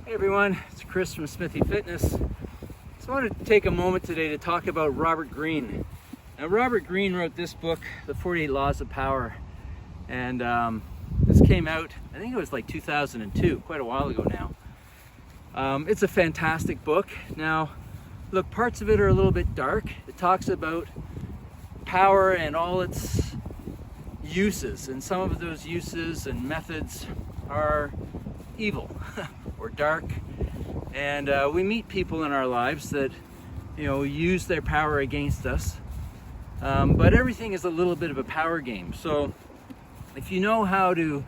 Hey everyone, it's Chris from Smithy Fitness. So I wanted to take a moment today to talk about Robert Greene. Now Robert Greene wrote this book, The 48 Laws of Power, and this came out, I think it was like 2002, quite a while ago now. It's a fantastic book. Now look, parts of it are a little bit dark. It talks about power and all its uses, and some of those uses and methods are evil or dark, and we meet people in our lives that use their power against us, but everything is a little bit of a power game. So if you know how to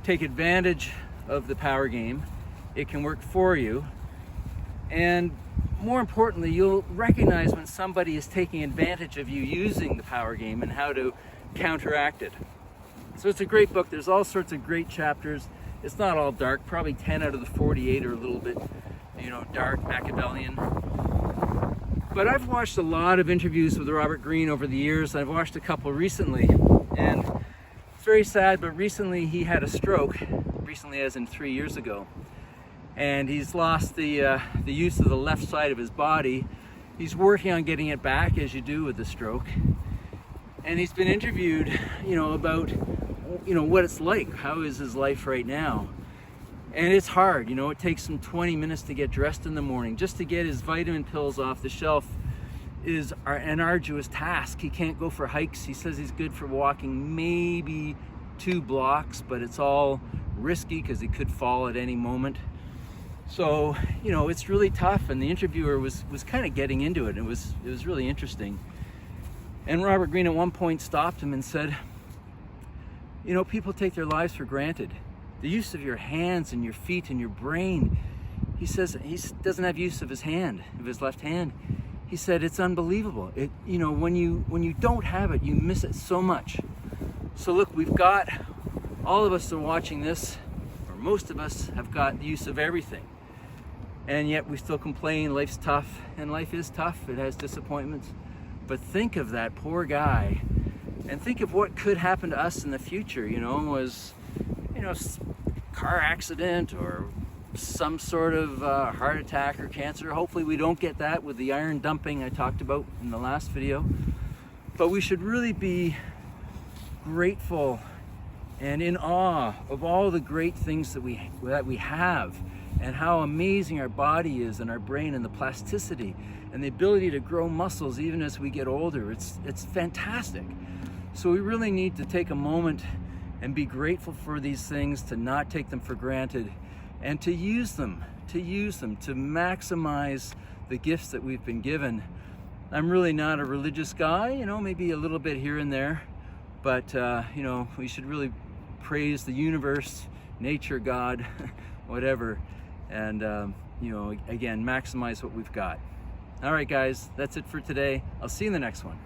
take advantage of the power game, it can work for you, and more importantly, you'll recognize when somebody is taking advantage of you using the power game and how to counteract it. So it's a great book. There's all sorts of great chapters. It's not all dark. Probably 10 out of the 48 are a little bit, dark, Machiavellian. But I've watched a lot of interviews with Robert Greene over the years. I've watched a couple recently, and it's very sad, but recently he had a stroke, recently as in 3 years ago. And he's lost the use of the left side of his body. He's working on getting it back, as you do with the stroke. And he's been interviewed, about what it's like. How is his life right now? And it's hard. It takes him 20 minutes to get dressed in the morning. Just to get his vitamin pills off the shelf is an arduous task. He can't go for hikes. He says he's good for walking maybe 2 blocks, but it's all risky because he could fall at any moment. So, it's really tough, and the interviewer was kind of getting into it. It was really interesting. And Robert Greene at one point stopped him and said, people take their lives for granted. The use of your hands and your feet and your brain. He says he doesn't have use of his hand, of his left hand. He said it's unbelievable. When you don't have it, you miss it so much. So look, all of us are watching this, or most of us have got the use of everything. And yet we still complain, life's tough, and life is tough. It has disappointments. But think of that poor guy, and think of what could happen to us in the future, car accident or some sort of heart attack or cancer. Hopefully we don't get that with the iron dumping I talked about in the last video. But we should really be grateful and in awe of all the great things that we have, and how amazing our body is, and our brain, and the plasticity and the ability to grow muscles even as we get older. It's fantastic. So we really need to take a moment and be grateful for these things, to not take them for granted, and to use them to maximize the gifts that we've been given. I'm really not a religious guy, maybe a little bit here and there, but we should really praise the universe, nature, God, whatever, and again, maximize what we've got. All right guys, that's it for today. I'll see you in the next one.